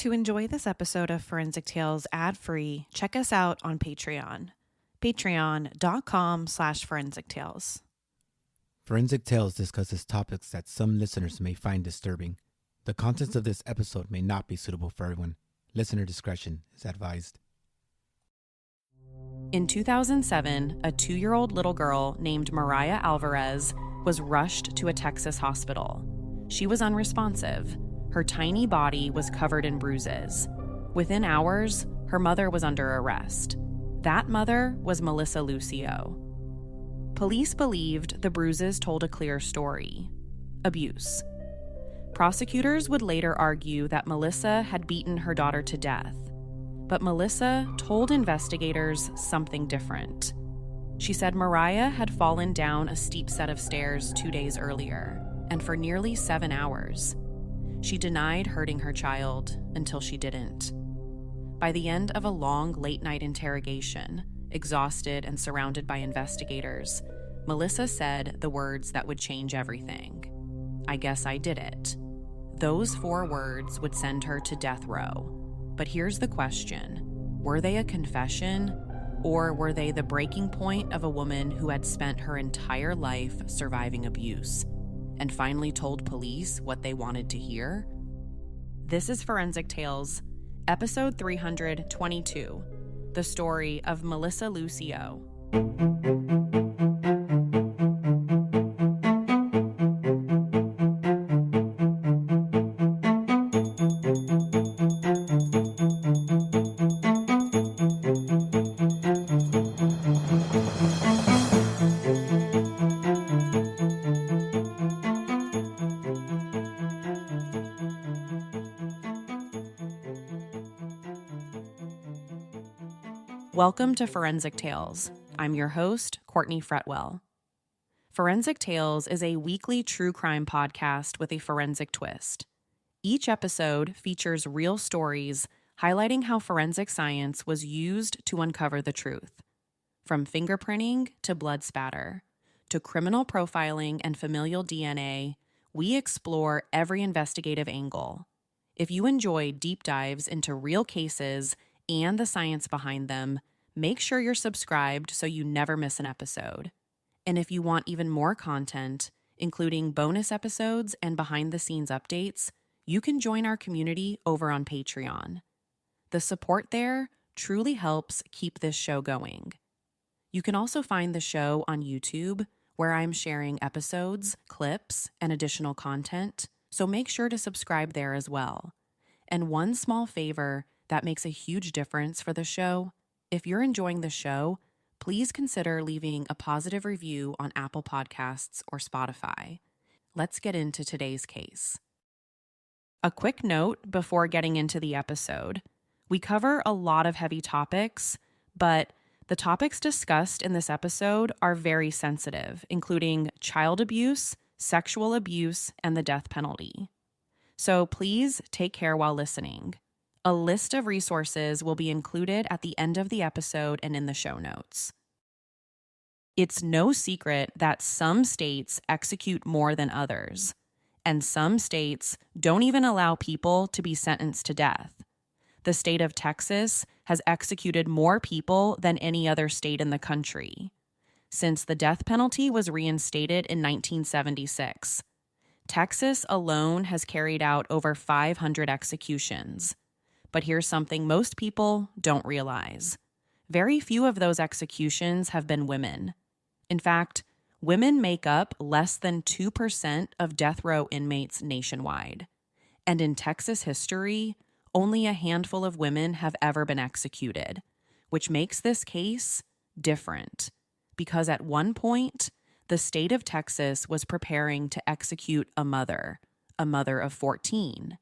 To enjoy this episode of Forensic Tales ad-free, check us out on Patreon. Patreon.com/Forensic Tales. Forensic Tales discusses topics that some listeners may find disturbing. The contents of this episode may not be suitable for everyone. Listener discretion is advised. In 2007, a 2-year-old little girl named Mariah Alvarez was rushed to a Texas hospital. She was unresponsive. Her tiny body was covered in bruises. Within hours, her mother was under arrest. That mother was Melissa Lucio. Police believed the bruises told a clear story: abuse. Prosecutors would later argue that Melissa had beaten her daughter to death. But Melissa told investigators something different. She said Mariah had fallen down a steep set of stairs 2 days earlier, and for nearly 7 hours. She denied hurting her child until she didn't. By the end of a long late-night interrogation, exhausted and surrounded by investigators, Melissa said the words that would change everything. "I guess I did it." Those 4 words would send her to death row. But here's the question: were they a confession, or were they the breaking point of a woman who had spent her entire life surviving abuse and finally told police what they wanted to hear? This is Forensic Tales, episode 322, the story of Melissa Lucio. Welcome to Forensic Tales. I'm your host, Courtney Fretwell. Forensic Tales is a weekly true crime podcast with a forensic twist. Each episode features real stories highlighting how forensic science was used to uncover the truth. From fingerprinting to blood spatter, to criminal profiling and familial DNA, we explore every investigative angle. If you enjoy deep dives into real cases and the science behind them, make sure you're subscribed so you never miss an episode. And if you want even more content, including bonus episodes and behind-the-scenes updates, you can join our community over on Patreon. The support there truly helps keep this show going. You can also find the show on YouTube, where I'm sharing episodes, clips, and additional content, so make sure to subscribe there as well. And one small favor that makes a huge difference for the show: if you're enjoying the show, please consider leaving a positive review on Apple Podcasts or Spotify. Let's get into today's case. A quick note before getting into the episode: we cover a lot of heavy topics, but the topics discussed in this episode are very sensitive, including child abuse, sexual abuse, and the death penalty. So please take care while listening. A list of resources will be included at the end of the episode and in the show notes. It's no secret that some states execute more than others, and some states don't even allow people to be sentenced to death. The state of Texas has executed more people than any other state in the country. Since the death penalty was reinstated in 1976, Texas alone has carried out over 500 executions. But here's something most people don't realize: very few of those executions have been women. In fact, women make up less than 2% of death row inmates nationwide. And in Texas history, only a handful of women have ever been executed, which makes this case different, because at one point, the state of Texas was preparing to execute a mother of 14.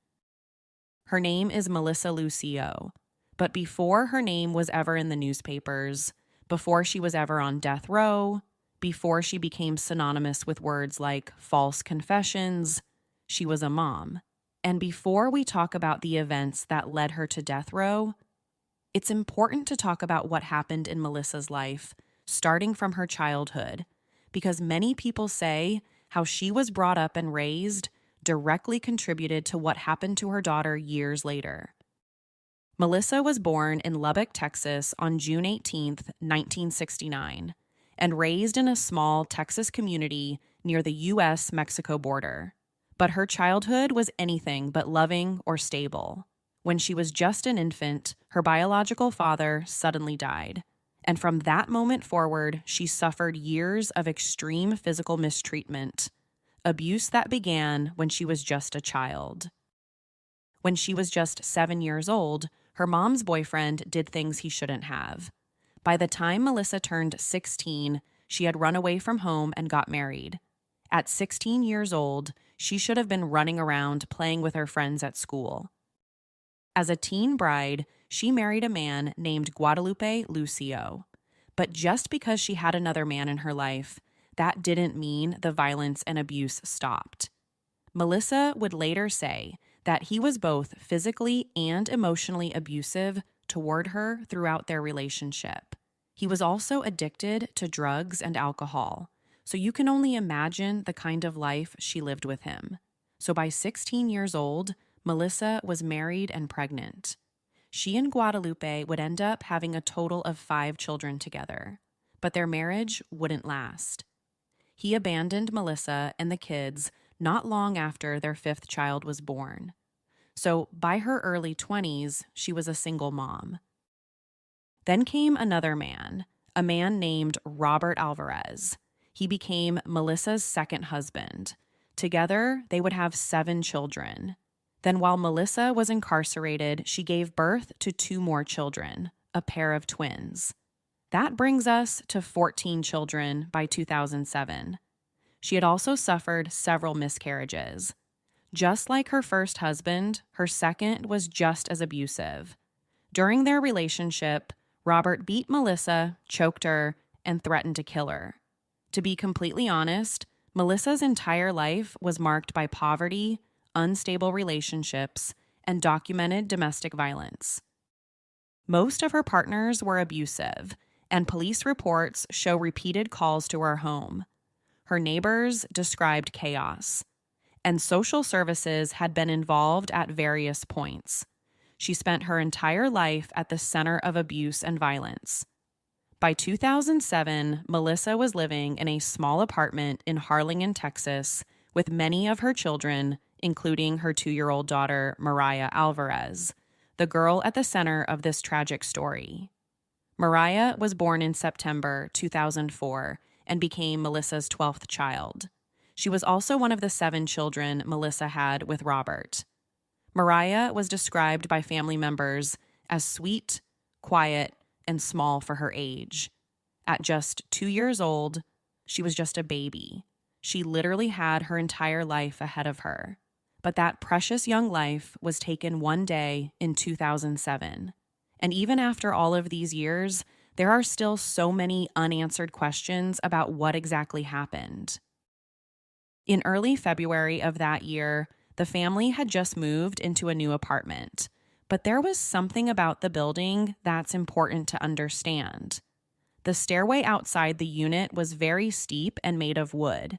Her name is Melissa Lucio, but before her name was ever in the newspapers, before she was ever on death row, before she became synonymous with words like false confessions, she was a mom. And before we talk about the events that led her to death row, it's important to talk about what happened in Melissa's life, starting from her childhood, because many people say how she was brought up and raised directly contributed to what happened to her daughter years later. Melissa was born in Lubbock, Texas on June 18, 1969, and raised in a small Texas community near the U.S.-Mexico border. But her childhood was anything but loving or stable. When she was just an infant, her biological father suddenly died. And from that moment forward, she suffered years of extreme physical mistreatment, abuse that began when she was just a child. When she was just 7 years old, her mom's boyfriend did things he shouldn't have. By the time Melissa turned 16, she had run away from home and got married. At 16 years old, she should have been running around playing with her friends at school. As a teen bride, she married a man named Guadalupe Lucio. But just because she had another man in her life, that didn't mean the violence and abuse stopped. Melissa would later say that he was both physically and emotionally abusive toward her throughout their relationship. He was also addicted to drugs and alcohol, so you can only imagine the kind of life she lived with him. So by 16 years old, Melissa was married and pregnant. She and Guadalupe would end up having a total of 5 children together, but their marriage wouldn't last. He abandoned Melissa and the kids not long after their 5th child was born. So by her early 20s, she was a single mom. Then came another man, a man named Robert Alvarez. He became Melissa's second husband. Together, they would have 7 children. Then while Melissa was incarcerated, she gave birth to 2 more children, a pair of twins. That brings us to 14 children by 2007. She had also suffered several miscarriages. Just like her first husband, her second was just as abusive. During their relationship, Robert beat Melissa, choked her, and threatened to kill her. To be completely honest, Melissa's entire life was marked by poverty, unstable relationships, and documented domestic violence. Most of her partners were abusive, and police reports show repeated calls to her home. Her neighbors described chaos, and social services had been involved at various points. She spent her entire life at the center of abuse and violence. By 2007, Melissa was living in a small apartment in Harlingen, Texas, with many of her children, including her 2-year-old daughter, Mariah Alvarez, the girl at the center of this tragic story. Mariah was born in September 2004 and became Melissa's 12th child. She was also one of the 7 children Melissa had with Robert. Mariah was described by family members as sweet, quiet, and small for her age. At just 2 years old, she was just a baby. She literally had her entire life ahead of her. But that precious young life was taken one day in 2007. And even after all of these years, there are still so many unanswered questions about what exactly happened. In early February of that year, the family had just moved into a new apartment. But there was something about the building that's important to understand. The stairway outside the unit was very steep and made of wood.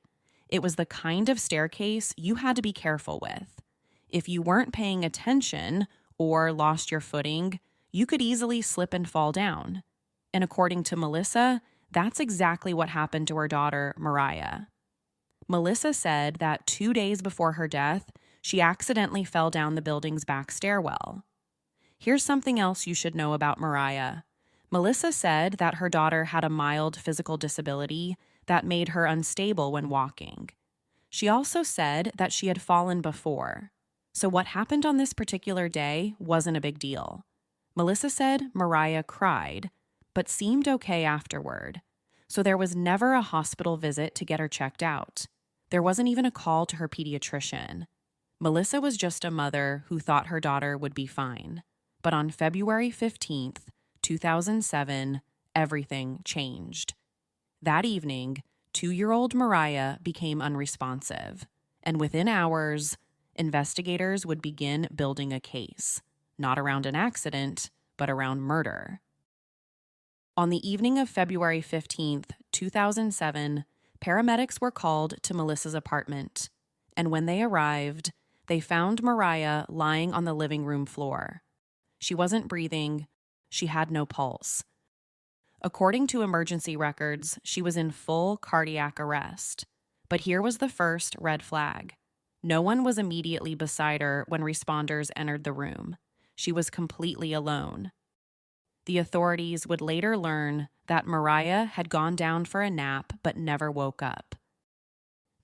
It was the kind of staircase you had to be careful with. If you weren't paying attention or lost your footing, you could easily slip and fall down. And according to Melissa, that's exactly what happened to her daughter, Mariah. Melissa said that 2 days before her death, she accidentally fell down the building's back stairwell. Here's something else you should know about Mariah. Melissa said that her daughter had a mild physical disability that made her unstable when walking. She also said that she had fallen before. So what happened on this particular day wasn't a big deal. Melissa said Mariah cried, but seemed okay afterward. So there was never a hospital visit to get her checked out. There wasn't even a call to her pediatrician. Melissa was just a mother who thought her daughter would be fine. But on February 15th, 2007, everything changed. That evening, 2-year-old Mariah became unresponsive, and within hours, investigators would begin building a case, not around an accident, but around murder. On the evening of February 15th, 2007, paramedics were called to Melissa's apartment, and when they arrived, they found Mariah lying on the living room floor. She wasn't breathing. She had no pulse. According to emergency records, she was in full cardiac arrest. But here was the first red flag. No one was immediately beside her when responders entered the room. She was completely alone. The authorities would later learn that Mariah had gone down for a nap but never woke up.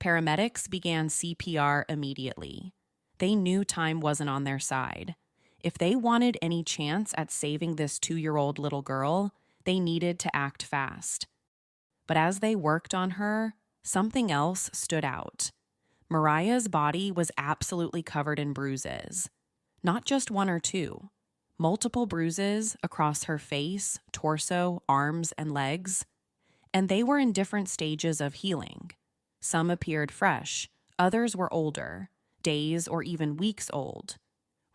Paramedics began CPR immediately. They knew time wasn't on their side. If they wanted any chance at saving this 2-year-old little girl, they needed to act fast. But as they worked on her, something else stood out. Mariah's body was absolutely covered in bruises. Not just one or two. Multiple bruises across her face, torso, arms, and legs. And they were in different stages of healing. Some appeared fresh, others were older, days or even weeks old.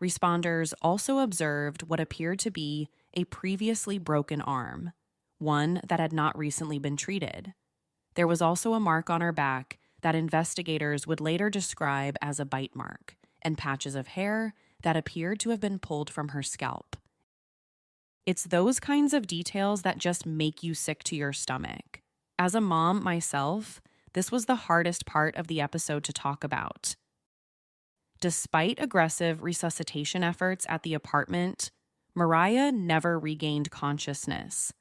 Responders also observed what appeared to be a previously broken arm, one that had not recently been treated. There was also a mark on her back that investigators would later describe as a bite mark, and patches of hair that appeared to have been pulled from her scalp. It's those kinds of details that just make you sick to your stomach. As a mom myself, this was the hardest part of the episode to talk about. Despite aggressive resuscitation efforts at the apartment, Mariah never regained consciousness.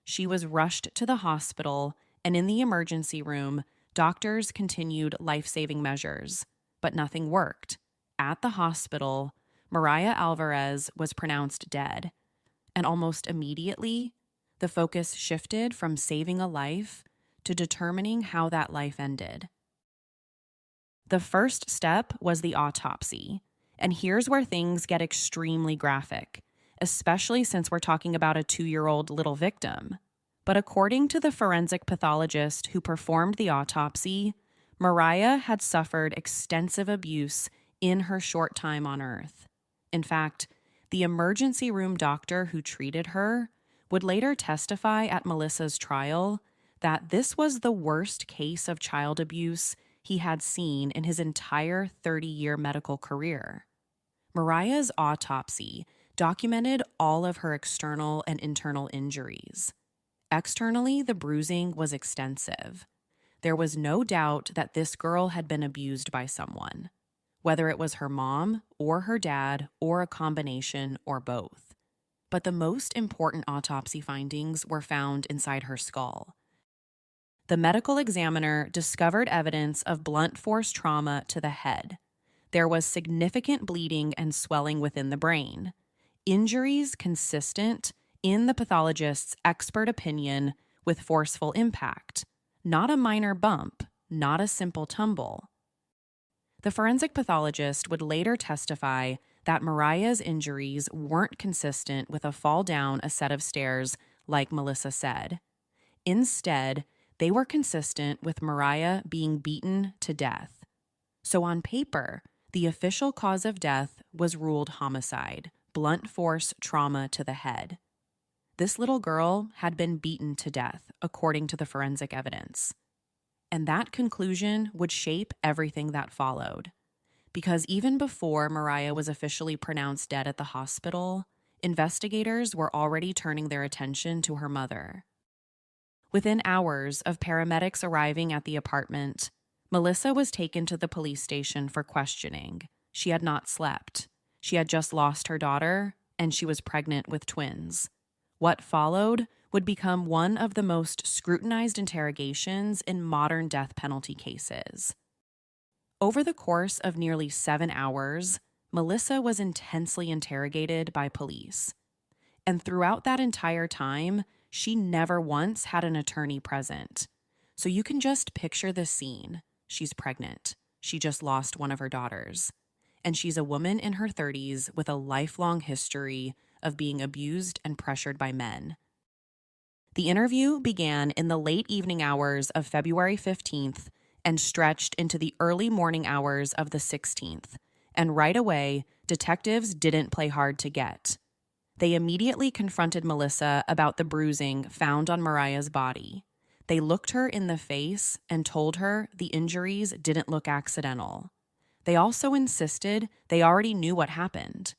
She was rushed to the hospital, and in the emergency room, doctors continued life-saving measures, but nothing worked. At the hospital, Mariah Alvarez was pronounced dead, and almost immediately, the focus shifted from saving a life to determining how that life ended. The first step was the autopsy, and here's where things get extremely graphic, especially since we're talking about a 2-year-old little victim. But according to the forensic pathologist who performed the autopsy, Mariah had suffered extensive abuse in her short time on Earth. In fact, the emergency room doctor who treated her would later testify at Melissa's trial that this was the worst case of child abuse he had seen in his entire 30-year medical career. Mariah's autopsy documented all of her external and internal injuries. Externally, the bruising was extensive. There was no doubt that this girl had been abused by someone, whether it was her mom or her dad or a combination or both. But the most important autopsy findings were found inside her skull. The medical examiner discovered evidence of blunt force trauma to the head. There was significant bleeding and swelling within the brain. Injuries consistent, in the pathologist's expert opinion, with forceful impact. Not a minor bump, not a simple tumble. The forensic pathologist would later testify that Mariah's injuries weren't consistent with a fall down a set of stairs like Melissa said. Instead, they were consistent with Mariah being beaten to death. So on paper, the official cause of death was ruled homicide, blunt force trauma to the head. This little girl had been beaten to death, according to the forensic evidence. And that conclusion would shape everything that followed. Because even before Mariah was officially pronounced dead at the hospital, investigators were already turning their attention to her mother. Within hours of paramedics arriving at the apartment, Melissa was taken to the police station for questioning. She had not slept. She had just lost her daughter, and she was pregnant with twins. What followed would become one of the most scrutinized interrogations in modern death penalty cases. Over the course of nearly 7 hours, Melissa was intensely interrogated by police. And throughout that entire time, she never once had an attorney present. So you can just picture the scene. She's pregnant. She just lost one of her daughters. And she's a woman in her 30s with a lifelong history of being abused and pressured by men. The interview began in the late evening hours of February 15th and stretched into the early morning hours of the 16th. And right away, detectives didn't play hard to get. They immediately confronted Melissa about the bruising found on Mariah's body. They looked her in the face and told her the injuries didn't look accidental. They also insisted they already knew what happened.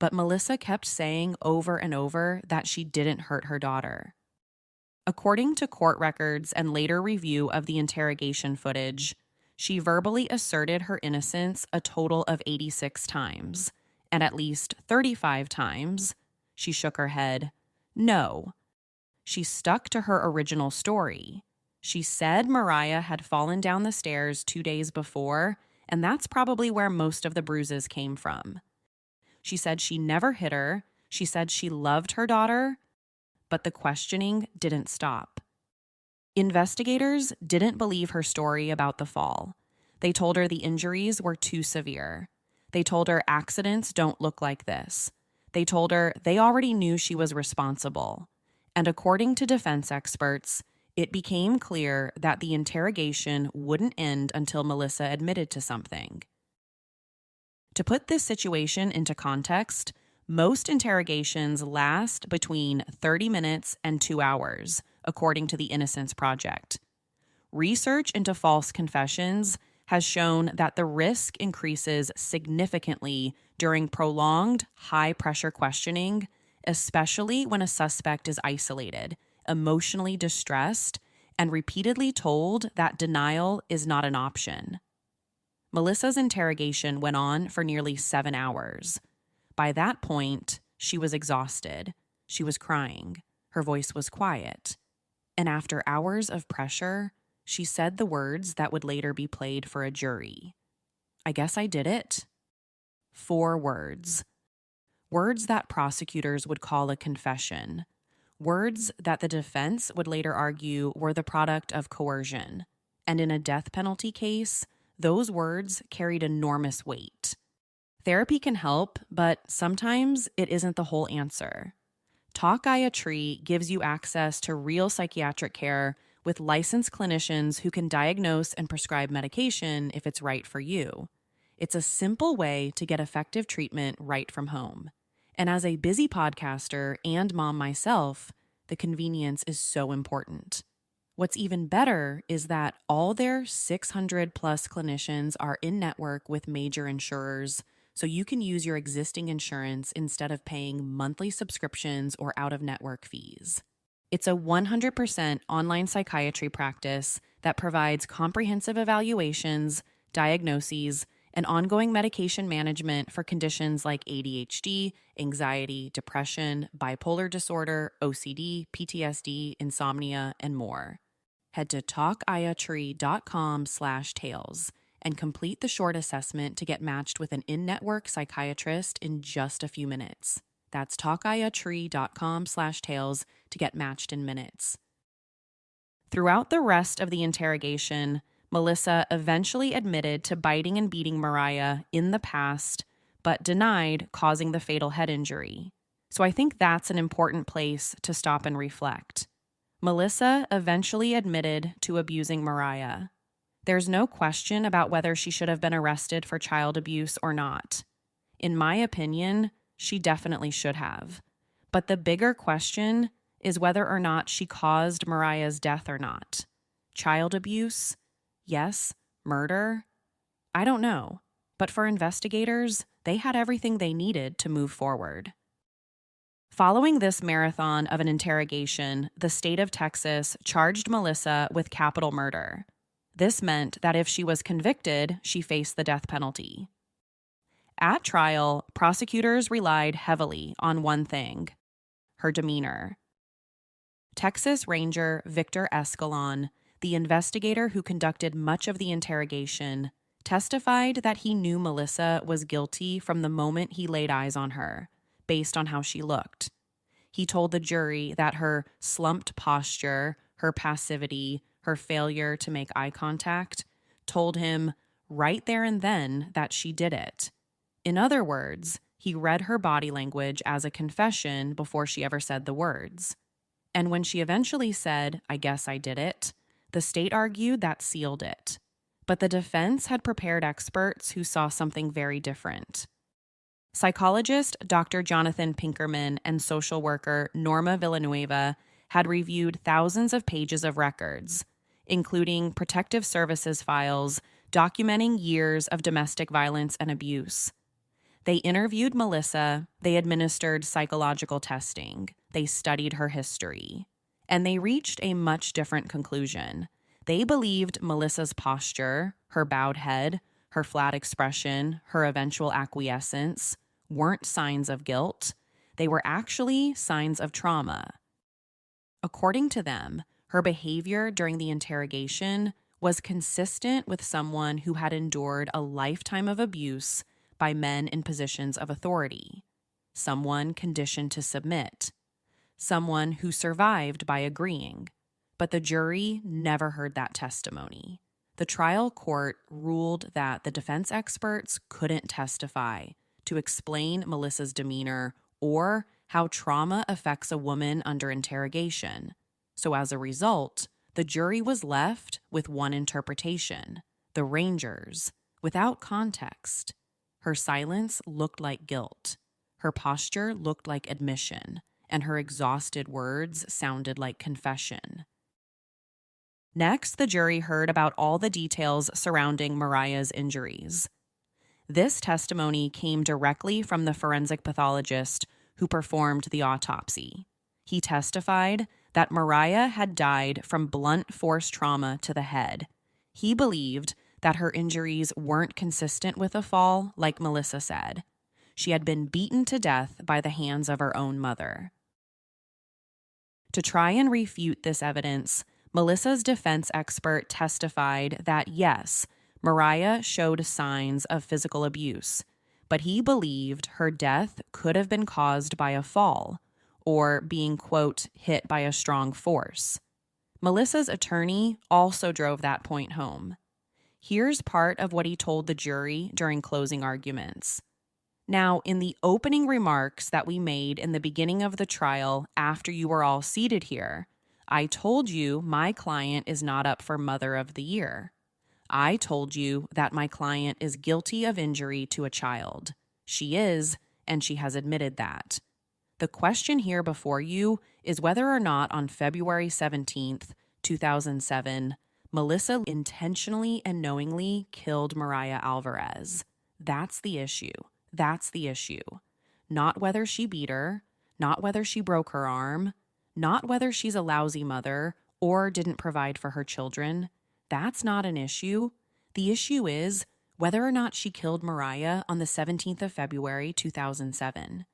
but Melissa kept saying over and over that she didn't hurt her daughter. According to court records and later review of the interrogation footage, she verbally asserted her innocence a total of 86 times, and at least 35 times, she shook her head, no. She stuck to her original story. She said Mariah had fallen down the stairs 2 days before, and that's probably where most of the bruises came from. She said she never hit her. She said she loved her daughter, but the questioning didn't stop. Investigators didn't believe her story about the fall. They told her the injuries were too severe. They told her accidents don't look like this. They told her they already knew she was responsible. And according to defense experts, it became clear that the interrogation wouldn't end until Melissa admitted to something. To put this situation into context, most interrogations last between 30 minutes and 2 hours, according to the Innocence Project. Research into false confessions has shown that the risk increases significantly during prolonged, high-pressure questioning, especially when a suspect is isolated, emotionally distressed, and repeatedly told that denial is not an option. Melissa's interrogation went on for nearly 7 hours. By that point, she was exhausted. She was crying. Her voice was quiet. And after hours of pressure, she said the words that would later be played for a jury. I guess I did it. 4 words. Words that prosecutors would call a confession. Words that the defense would later argue were the product of coercion. And in a death penalty case, those words carried enormous weight. Therapy can help, but sometimes it isn't the whole answer. Talkiatry gives you access to real psychiatric care with licensed clinicians who can diagnose and prescribe medication if it's right for you. It's a simple way to get effective treatment right from home. And as a busy podcaster and mom myself, the convenience is so important. What's even better is that all their 600 plus clinicians are in network with major insurers, so you can use your existing insurance instead of paying monthly subscriptions or out-of-network fees. It's a 100% online psychiatry practice that provides comprehensive evaluations, diagnoses, and ongoing medication management for conditions like ADHD, anxiety, depression, bipolar disorder, OCD, PTSD, insomnia, and more. Head to talkiatry.com/tales and complete the short assessment to get matched with an in-network psychiatrist in just a few minutes. That's talkiatry.com/tales to get matched in minutes. Throughout the rest of the interrogation, Melissa eventually admitted to biting and beating Mariah in the past, but denied causing the fatal head injury. So I think that's an important place to stop and reflect. Melissa eventually admitted to abusing Mariah. There's no question about whether she should have been arrested for child abuse or not. In my opinion, she definitely should have. But the bigger question is whether or not she caused Mariah's death or not. Child abuse? Yes. Murder? I don't know. But for investigators, they had everything they needed to move forward. Following this marathon of an interrogation, the state of Texas charged Melissa with capital murder. This meant that if she was convicted, she faced the death penalty. At trial, prosecutors relied heavily on one thing: her demeanor. Texas Ranger Victor Escalon, the investigator who conducted much of the interrogation, testified that he knew Melissa was guilty from the moment he laid eyes on her, based on how she looked. He told the jury that her slumped posture, her passivity, her failure to make eye contact, told him right there and then that she did it. In other words, he read her body language as a confession before she ever said the words. And when she eventually said, "I guess I did it," the state argued that sealed it. But the defense had prepared experts who saw something very different. Psychologist Dr. Jonathan Pinkerman and social worker Norma Villanueva had reviewed thousands of pages of records, including protective services files documenting years of domestic violence and abuse. They interviewed Melissa, they administered psychological testing, they studied her history, and they reached a much different conclusion. They believed Melissa's posture, her bowed head, her flat expression, her eventual acquiescence weren't signs of guilt. They were actually signs of trauma. According to them, her behavior during the interrogation was consistent with someone who had endured a lifetime of abuse by men in positions of authority, someone conditioned to submit, someone who survived by agreeing. But the jury never heard that testimony. The trial court ruled that the defense experts couldn't testify to explain Melissa's demeanor or how trauma affects a woman under interrogation. So as a result, the jury was left with one interpretation, the Rangers, without context. Her silence looked like guilt. Her posture looked like admission, and her exhausted words sounded like confession. Next, the jury heard about all the details surrounding Mariah's injuries. This testimony came directly from the forensic pathologist who performed the autopsy. He testified that Mariah had died from blunt force trauma to the head. He believed that her injuries weren't consistent with a fall, like Melissa said. She had been beaten to death by the hands of her own mother. To try and refute this evidence, Melissa's defense expert testified that yes, Mariah showed signs of physical abuse, but he believed her death could have been caused by a fall or being, quote, hit by a strong force. Melissa's attorney also drove that point home. Here's part of what he told the jury during closing arguments. Now, in the opening remarks that we made in the beginning of the trial after you were all seated here, I told you my client is not up for Mother of the Year. I told you that my client is guilty of injury to a child. She is, and she has admitted that. The question here before you is whether or not on February 17th, 2007, Melissa intentionally and knowingly killed Mariah Alvarez. That's the issue. That's the issue. Not whether she beat her, not whether she broke her arm, not whether she's a lousy mother or didn't provide for her children. That's not an issue. The issue is whether or not she killed Mariah on the 17th of February, 2007.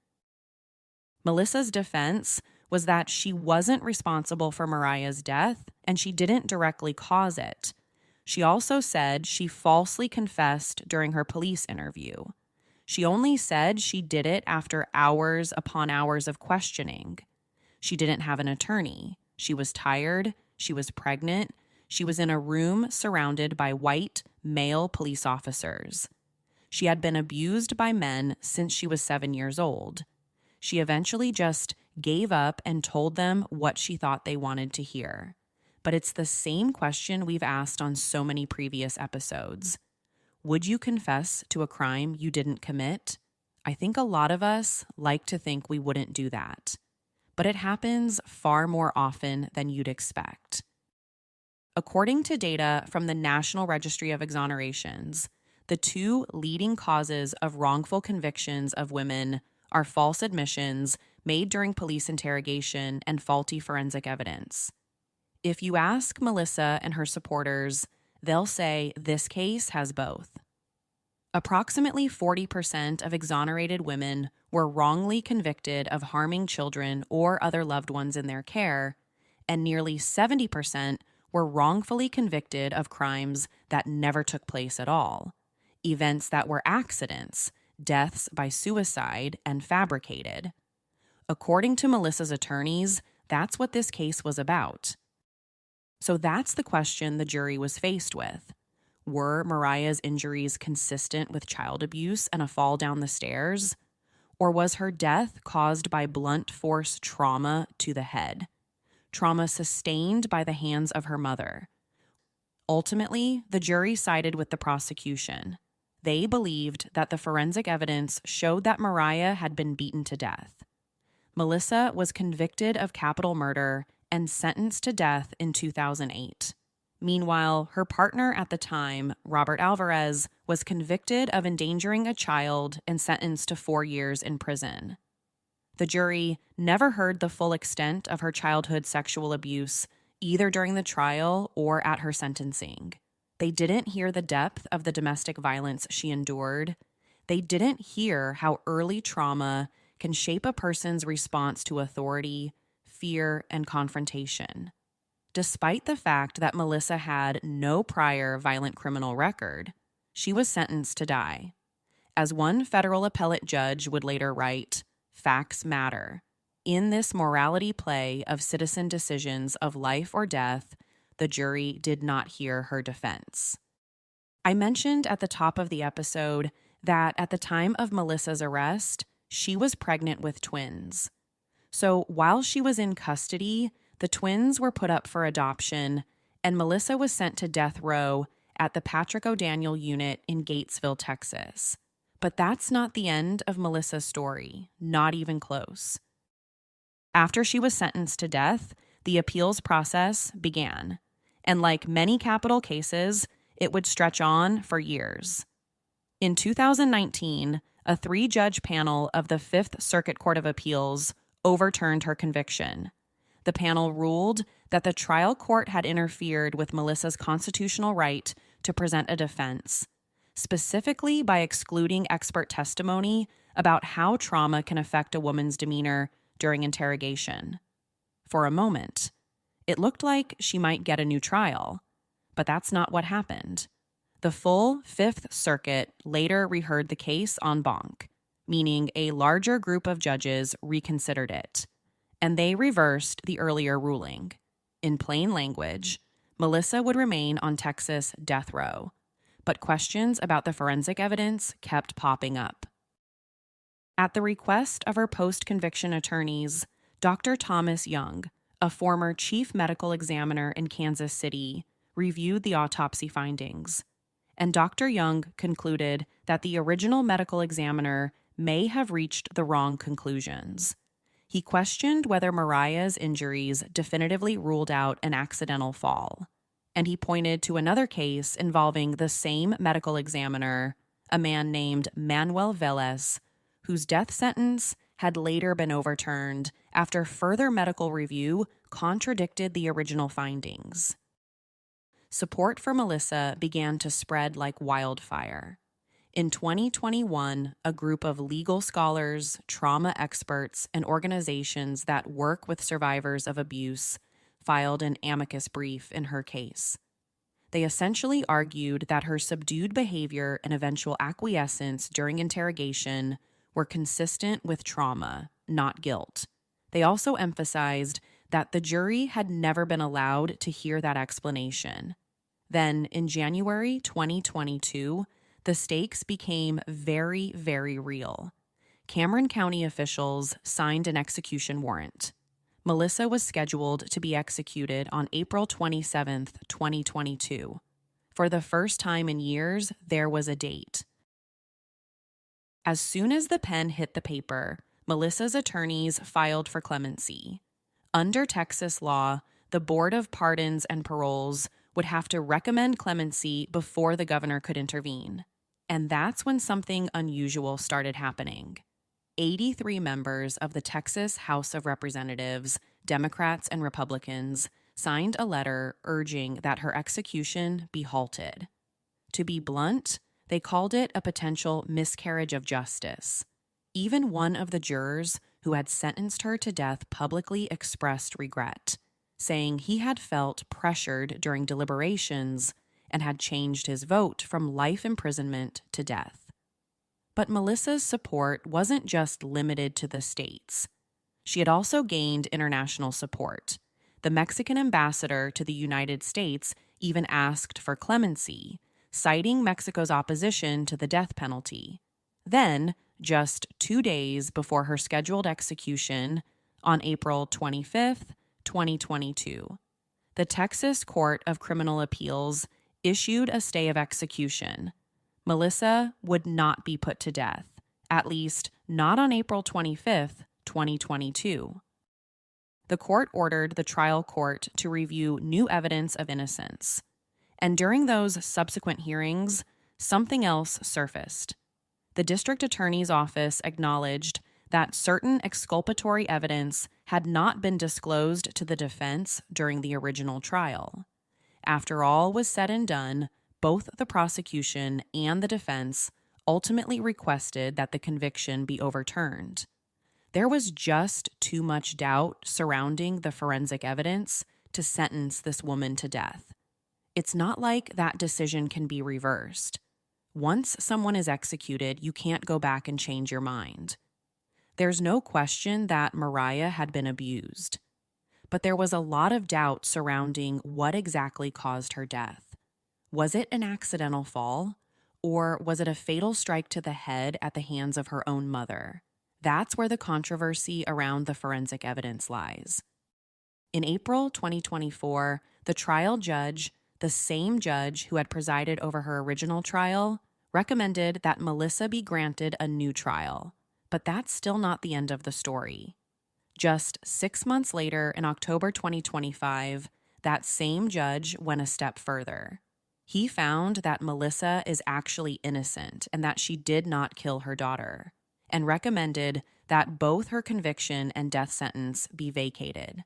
Melissa's defense was that she wasn't responsible for Mariah's death and she didn't directly cause it. She also said she falsely confessed during her police interview. She only said she did it after hours upon hours of questioning. She didn't have an attorney. She was tired. She was pregnant. She was in a room surrounded by white, male police officers. She had been abused by men since she was 7 years old. She eventually just gave up and told them what she thought they wanted to hear. But it's the same question we've asked on so many previous episodes. Would you confess to a crime you didn't commit? I think a lot of us like to think we wouldn't do that. But it happens far more often than you'd expect. According to data from the National Registry of Exonerations, the two leading causes of wrongful convictions of women are false admissions made during police interrogation and faulty forensic evidence. If you ask Melissa and her supporters, they'll say this case has both. Approximately 40% of exonerated women were wrongly convicted of harming children or other loved ones in their care, and nearly 70% were wrongfully convicted of crimes that never took place at all, events that were accidents, deaths by suicide, and fabricated. According to Melissa's attorneys, that's what this case was about. So that's the question the jury was faced with. Were Mariah's injuries consistent with child abuse and a fall down the stairs? Or was her death caused by blunt force trauma to the head? Trauma sustained by the hands of her mother. Ultimately, the jury sided with the prosecution. They believed that the forensic evidence showed that Mariah had been beaten to death. Melissa was convicted of capital murder and sentenced to death in 2008. Meanwhile, her partner at the time, Robert Alvarez, was convicted of endangering a child and sentenced to 4 years in prison. The jury never heard the full extent of her childhood sexual abuse, either during the trial or at her sentencing. They didn't hear the depth of the domestic violence she endured. They didn't hear how early trauma can shape a person's response to authority, fear, and confrontation. Despite the fact that Melissa had no prior violent criminal record, she was sentenced to die. As one federal appellate judge would later write, "Facts matter. In this morality play of citizen decisions of life or death, the jury did not hear her defense." I mentioned at the top of the episode that at the time of Melissa's arrest, she was pregnant with twins. So while she was in custody, the twins were put up for adoption, and Melissa was sent to death row at the Patrick O'Daniel unit in Gatesville, Texas. But that's not the end of Melissa's story, not even close. After she was sentenced to death, the appeals process began. And like many capital cases, it would stretch on for years. In 2019, a 3-judge panel of the Fifth Circuit Court of Appeals overturned her conviction. The panel ruled that the trial court had interfered with Melissa's constitutional right to present a defense, specifically by excluding expert testimony about how trauma can affect a woman's demeanor during interrogation. For a moment, it looked like she might get a new trial, but that's not what happened. The full Fifth Circuit later reheard the case en banc, meaning a larger group of judges reconsidered it, and they reversed the earlier ruling. In plain language, Melissa would remain on Texas death row, but questions about the forensic evidence kept popping up. At the request of her post-conviction attorneys, Dr. Thomas Young, a former chief medical examiner in Kansas City, reviewed the autopsy findings, and Dr. Young concluded that the original medical examiner may have reached the wrong conclusions. He questioned whether Mariah's injuries definitively ruled out an accidental fall, and he pointed to another case involving the same medical examiner, a man named Manuel Velez, whose death sentence had later been overturned after further medical review contradicted the original findings. Support for Melissa began to spread like wildfire. In 2021, a group of legal scholars, trauma experts, and organizations that work with survivors of abuse filed an amicus brief in her case. They essentially argued that her subdued behavior and eventual acquiescence during interrogation were consistent with trauma, not guilt. They also emphasized that the jury had never been allowed to hear that explanation. Then, in January 2022, the stakes became very, very real. Cameron County officials signed an execution warrant. Melissa was scheduled to be executed on April 27, 2022. For the first time in years, there was a date. As soon as the pen hit the paper, Melissa's attorneys filed for clemency. Under Texas law, the Board of Pardons and Paroles would have to recommend clemency before the governor could intervene. And that's when something unusual started happening. 83 members of the Texas House of Representatives, Democrats and Republicans, signed a letter urging that her execution be halted. To be blunt, they called it a potential miscarriage of justice. Even one of the jurors who had sentenced her to death publicly expressed regret, saying he had felt pressured during deliberations and had changed his vote from life imprisonment to death. But Melissa's support wasn't just limited to the states. She had also gained international support. The Mexican ambassador to the United States even asked for clemency, citing Mexico's opposition to the death penalty. Then, just 2 days before her scheduled execution, on April 25th, 2022, the Texas Court of Criminal Appeals issued a stay of execution. Melissa would not be put to death, at least not on April 25th, 2022. the court ordered the trial court to review new evidence of innocence. And during those subsequent hearings, something else surfaced. The district attorney's office acknowledged that certain exculpatory evidence had not been disclosed to the defense during the original trial. After all was said and done, both the prosecution and the defense ultimately requested that the conviction be overturned. There was just too much doubt surrounding the forensic evidence to sentence this woman to death. It's not like that decision can be reversed. Once someone is executed, you can't go back and change your mind. There's no question that Mariah had been abused, but there was a lot of doubt surrounding what exactly caused her death. Was it an accidental fall, or was it a fatal strike to the head at the hands of her own mother? That's where the controversy around the forensic evidence lies. In April 2024, the trial judge, the same judge who had presided over her original trial, recommended that Melissa be granted a new trial. But that's still not the end of the story. Just 6 months later, in October 2025, that same judge went a step further. He found that Melissa is actually innocent and that she did not kill her daughter, and recommended that both her conviction and death sentence be vacated.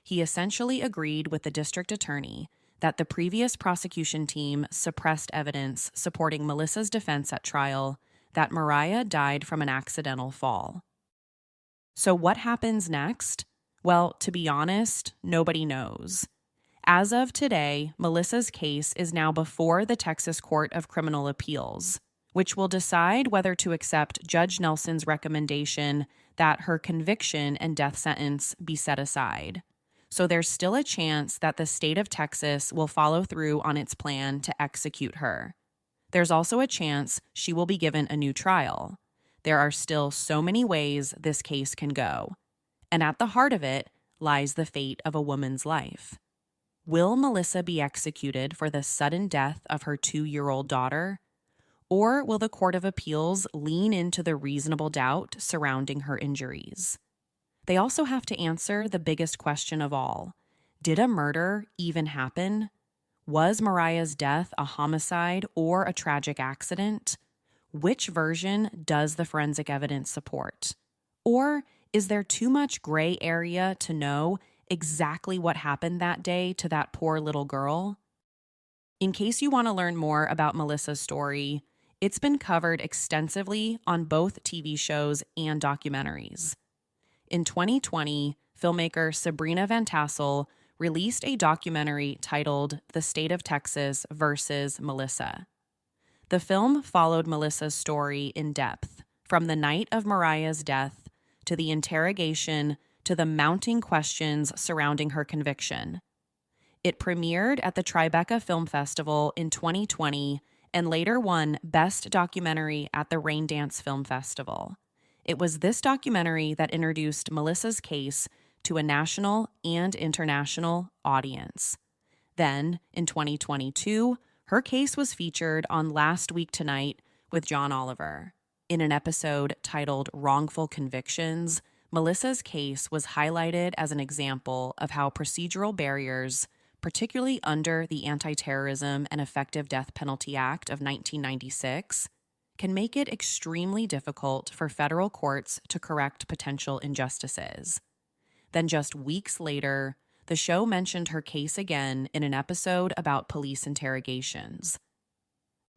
He essentially agreed with the district attorney that the previous prosecution team suppressed evidence supporting Melissa's defense at trial that Mariah died from an accidental fall. So what happens next? Well, to be honest, nobody knows. As of today, Melissa's case is now before the Texas Court of Criminal Appeals, which will decide whether to accept Judge Nelson's recommendation that her conviction and death sentence be set aside. So there's still a chance that the state of Texas will follow through on its plan to execute her. There's also a chance she will be given a new trial. There are still so many ways this case can go. And at the heart of it lies the fate of a woman's life. Will Melissa be executed for the sudden death of her 2-year-old daughter? Or will the Court of Appeals lean into the reasonable doubt surrounding her injuries? They also have to answer the biggest question of all. Did a murder even happen? Was Mariah's death a homicide or a tragic accident? Which version does the forensic evidence support? Or is there too much gray area to know exactly what happened that day to that poor little girl? In case you want to learn more about Melissa's story, it's been covered extensively on both TV shows and documentaries. In 2020, filmmaker Sabrina Van Tassel released a documentary titled The State of Texas versus Melissa. The film followed Melissa's story in depth, from the night of Mariah's death to the interrogation to the mounting questions surrounding her conviction. It premiered at the Tribeca Film Festival in 2020 and later won Best Documentary at the Raindance Film Festival. It was this documentary that introduced Melissa's case to a national and international audience. Then, in 2022, her case was featured on Last Week Tonight with John Oliver. In an episode titled Wrongful Convictions, Melissa's case was highlighted as an example of how procedural barriers, particularly under the Anti-Terrorism and Effective Death Penalty Act of 1996, can make it extremely difficult for federal courts to correct potential injustices. Then just weeks later, the show mentioned her case again in an episode about police interrogations.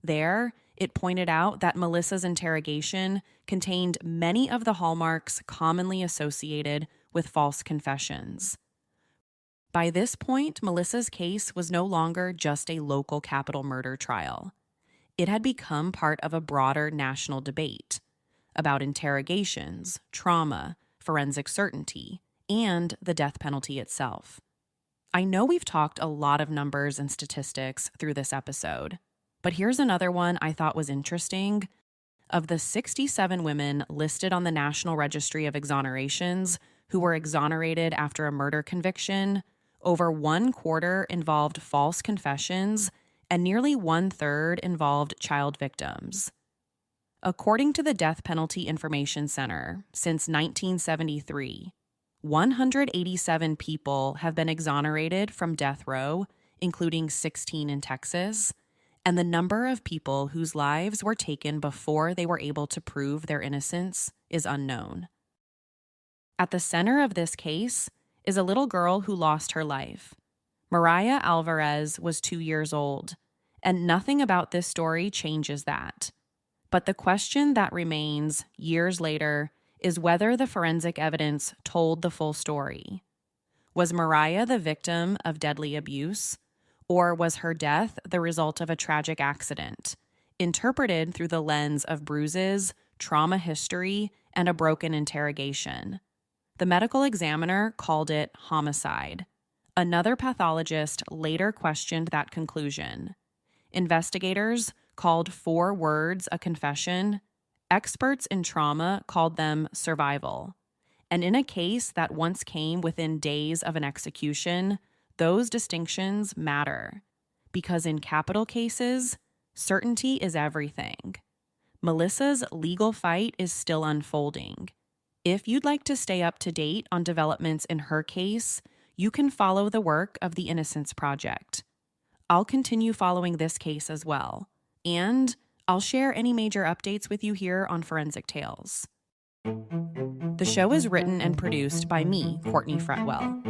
There, it pointed out that Melissa's interrogation contained many of the hallmarks commonly associated with false confessions. By this point, Melissa's case was no longer just a local capital murder trial. It had become part of a broader national debate about interrogations, trauma, forensic certainty, and the death penalty itself. I know we've talked a lot of numbers and statistics through this episode, but here's another one I thought was interesting. Of the 67 women listed on the National Registry of Exonerations who were exonerated after a murder conviction, over 1/4 involved false confessions, and nearly 1/3 involved child victims. According to the Death Penalty Information Center, since 1973, 187 people have been exonerated from death row, including 16 in Texas, and the number of people whose lives were taken before they were able to prove their innocence is unknown. At the center of this case is a little girl who lost her life. Mariah Alvarez was 2 years old, and nothing about this story changes that. But the question that remains years later is whether the forensic evidence told the full story. Was Mariah the victim of deadly abuse, or was her death the result of a tragic accident, interpreted through the lens of bruises, trauma history, and a broken interrogation? The medical examiner called it homicide. Another pathologist later questioned that conclusion. Investigators called 4 words a confession. Experts in trauma called them survival. And in a case that once came within days of an execution, those distinctions matter. Because in capital cases, certainty is everything. Melissa's legal fight is still unfolding. If you'd like to stay up to date on developments in her case, you can follow the work of the Innocence Project. I'll continue following this case as well, and I'll share any major updates with you here on Forensic Tales. The show is written and produced by me, Courtney Fretwell.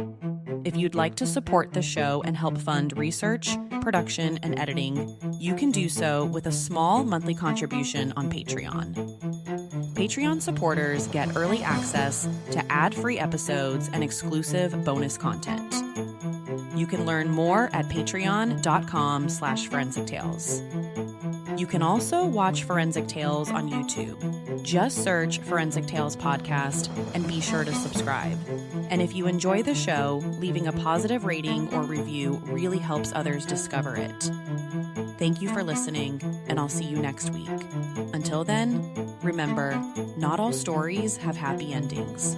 If you'd like to support the show and help fund research, production, and editing, you can do so with a small monthly contribution on Patreon. Patreon supporters get early access to ad-free episodes and exclusive bonus content. You can learn more at patreon.com/Forensic Tales. You can also watch Forensic Tales on YouTube. Just search Forensic Tales Podcast and be sure to subscribe. And if you enjoy the show, leaving a positive rating or review really helps others discover it. Thank you for listening, and I'll see you next week. Until then, remember, not all stories have happy endings.